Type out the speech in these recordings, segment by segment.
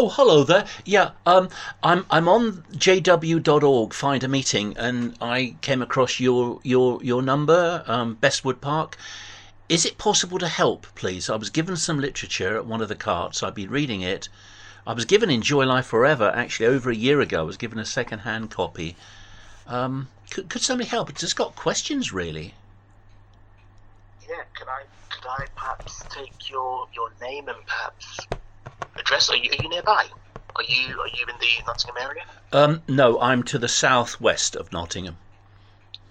Oh, hello there. Yeah, I'm on jw.org, find a meeting, and I came across your number, Bestwood Park. Is it possible to help, please? I was given some literature at one of the carts. I've been reading it. I was given Enjoy Life Forever, actually, over a year ago. I was given a second-hand copy. Could somebody help? It's just got questions, really. Yeah, could I perhaps take your name and perhaps address? Are you nearby? Are you in the Nottingham area? No, I'm to the southwest of Nottingham.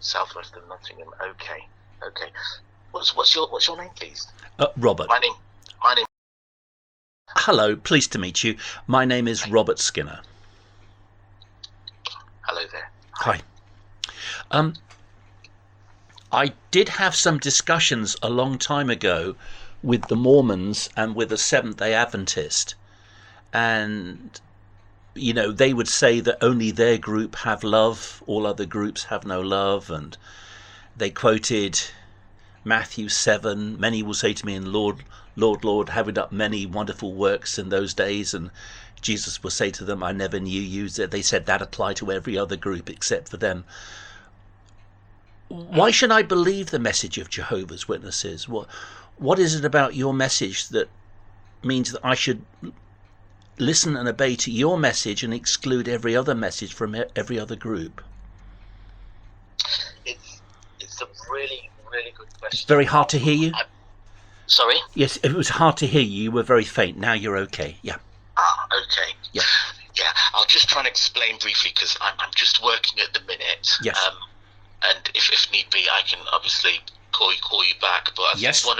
Southwest of Nottingham. Okay. What's your name, please? Robert. My name. Hello, pleased to meet you. My name is Robert Skinner. Hello there. Hi. I did have some discussions a long time ago with the Mormons and with a Seventh-day Adventist. And, they would say that only their group have love, all other groups have no love. And they quoted Matthew 7, many will say to me, and Lord, Lord, Lord, have we done many wonderful works in those days? And Jesus will say to them, I never knew you. They said that applied to every other group except for them. Why should I believe the message of Jehovah's Witnesses? What is it about your message that means that I should listen and obey to your message and exclude every other message from every other group? It's a really, really good question. It's very hard to hear you. Sorry? Yes, it was hard to hear you. You were very faint. Now you're okay. Yeah. Okay. Yeah. Yeah, I'll just try and explain briefly because I'm just working at the minute. Yes. And if need be, I can obviously call you back. But I yes. think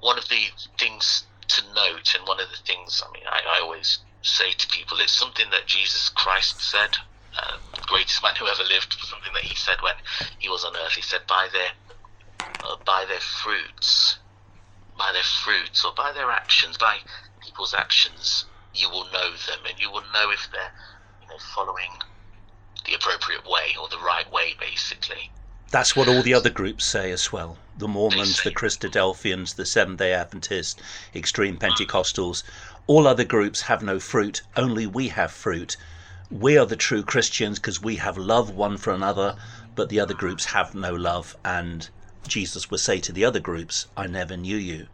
one of the things to note, and one of the things I always say to people, is something that Jesus Christ said, the greatest man who ever lived. Something that he said when he was on earth. He said, "By their fruits, or by their actions, by people's actions, you will know them, and you will know if they're following the appropriate way or the right way, basically." That's what all the other groups say as well. The Mormons, the Christadelphians, the Seventh-day Adventists, Extreme Pentecostals. All other groups have no fruit. Only we have fruit. We are the true Christians because we have love one for another, but the other groups have no love. And Jesus will say to the other groups, I never knew you.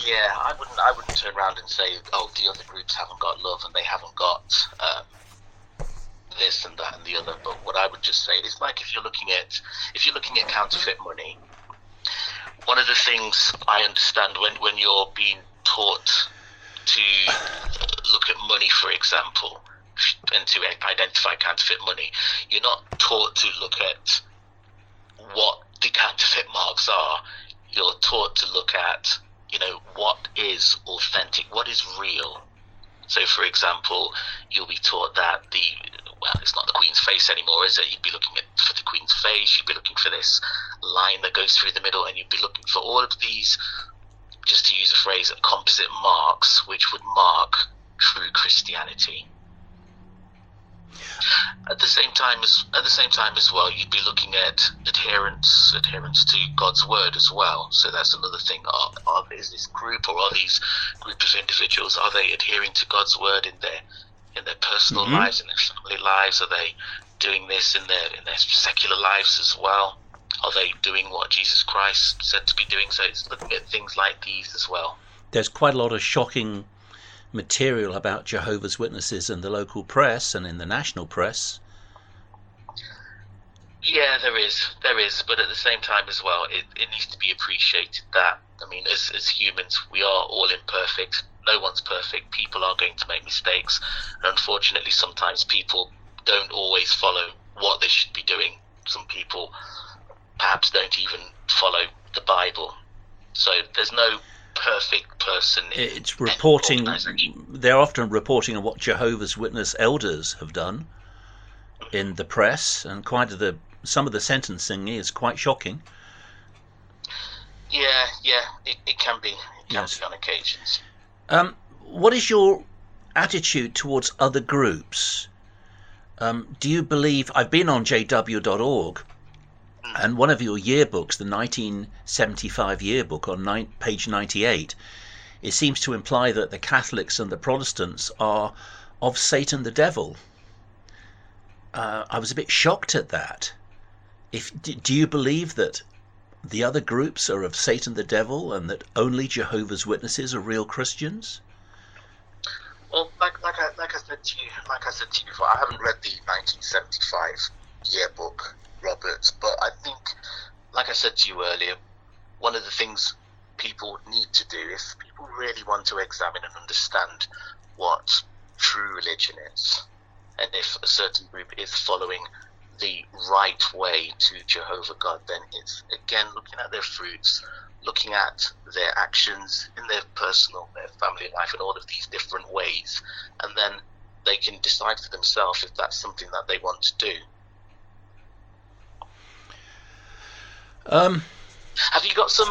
Yeah, I wouldn't turn around and say, oh, the other groups haven't got love and they haven't got this and that and the other. But what I would just say is, like, if you're looking at counterfeit money, one of the things I understand when you're being taught to look at money, for example, and to identify counterfeit money, you're not taught to look at what the counterfeit marks are. You're taught to look at what is authentic, what is real. So, for example, you'll be taught that it's not the Queen's face anymore, is it? You'd be looking for the Queen's face, you'd be looking for this line that goes through the middle, and you'd be looking for all of these, just to use a phrase, composite marks, which would mark true Christianity. At the same time as well, you'd be looking at adherence to God's word as well. So that's another thing. Is this group, or are these group of individuals, are they adhering to God's word in their personal lives, in their family lives? Are they doing this in their secular lives as well? Are they doing what Jesus Christ said to be doing? So it's looking at things like these as well. There's quite a lot of shocking material about Jehovah's Witnesses in the local press and in the national press. Yeah, there is, but at the same time as well, it needs to be appreciated that, as humans, we are all imperfect. No one's perfect. People are going to make mistakes, and unfortunately sometimes people don't always follow what they should be doing. Some people perhaps don't even follow the Bible. So there's no perfect person. It's reporting. They're often reporting on what Jehovah's Witness elders have done in the press, and some of the sentencing is quite shocking. Yeah, it can be. It can be on occasions. What is your attitude towards other groups? Do you believe? I've been on jw.org, and one of your yearbooks, the 1975 yearbook on page 98, it seems to imply that the Catholics and the Protestants are of Satan the devil. I was a bit shocked at that. Do you believe that the other groups are of Satan the devil and that only Jehovah's Witnesses are real Christians? Well, like I said to you before, I haven't read the 1975 yearbook, Robert, but I think, like I said to you earlier, one of the things people need to do, if people really want to examine and understand what true religion is, and if a certain group is following the right way to Jehovah God, then it's, again, looking at their fruits, looking at their actions in their personal, their family life, and all of these different ways, and then they can decide for themselves if that's something that they want to do. Have you got some,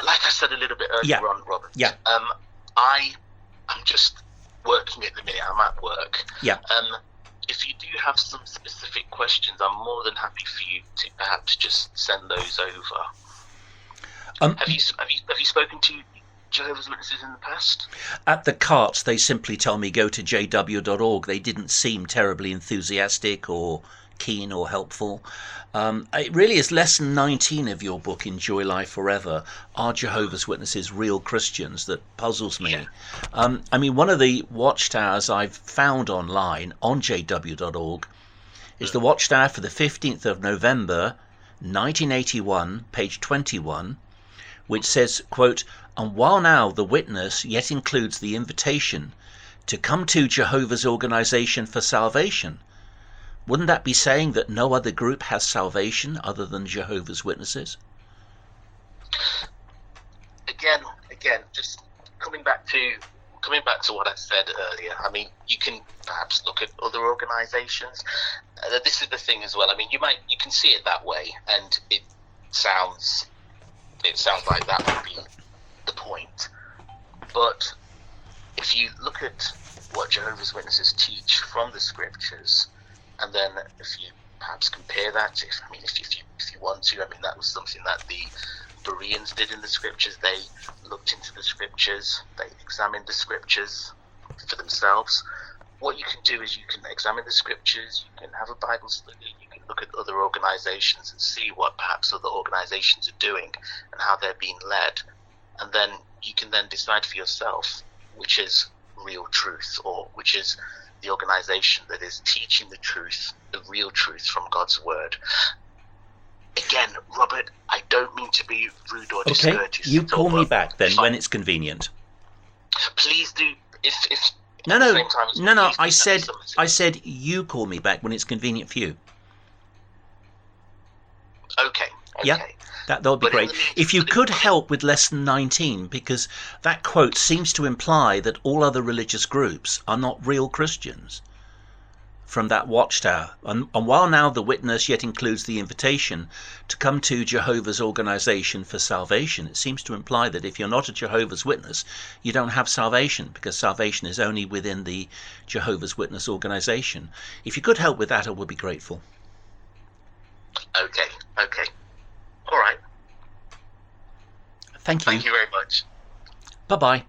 like I said a little bit earlier on, Robert? Yeah. I'm just working at the minute. I'm at work. Yeah. If you do have some specific questions, I'm more than happy for you to perhaps just send those over. Have you spoken to Jehovah's Witnesses in the past? At the carts, they simply tell me go to jw.org. They didn't seem terribly enthusiastic or keen or helpful. It really is lesson 19 of your book, Enjoy Life Forever. Are Jehovah's Witnesses real Christians? That puzzles me. Yeah. I mean, one of the watchtowers I've found online on jw.org is the watchtower for the 15th of November 1981, page 21, which says, quote, "And while now the witness yet includes the invitation to come to Jehovah's organization for salvation." Wouldn't that be saying that no other group has salvation other than Jehovah's Witnesses? Again, just coming back to what I said earlier. I mean, you can perhaps look at other organisations. This is the thing as well. I mean, you can see it that way, and it sounds like that would be the point. But if you look at what Jehovah's Witnesses teach from the Scriptures, and then if you perhaps compare that, if you want to, I mean, that was something that the Bereans did in the Scriptures. They looked into the Scriptures, they examined the Scriptures for themselves. What you can do is you can examine the Scriptures, you can have a Bible study, you can look at other organisations and see what perhaps other organisations are doing and how they're being led, and then you can then decide for yourself which is real truth, or which is the organisation that is teaching the truth, the real truth from God's word. Again, Robert, I don't mean to be rude or discourteous. You call me back then when it's convenient. Please do. No. I said you call me back when it's convenient for you. Okay. Yeah, that would be great. If you could help with lesson 19, because that quote seems to imply that all other religious groups are not real Christians from that watchtower. And while now the witness yet includes the invitation to come to Jehovah's organization for salvation, it seems to imply that if you're not a Jehovah's Witness, you don't have salvation, because salvation is only within the Jehovah's Witness organization. If you could help with that, I would be grateful. Okay. All right. Thank you. Thank you very much. Bye-bye.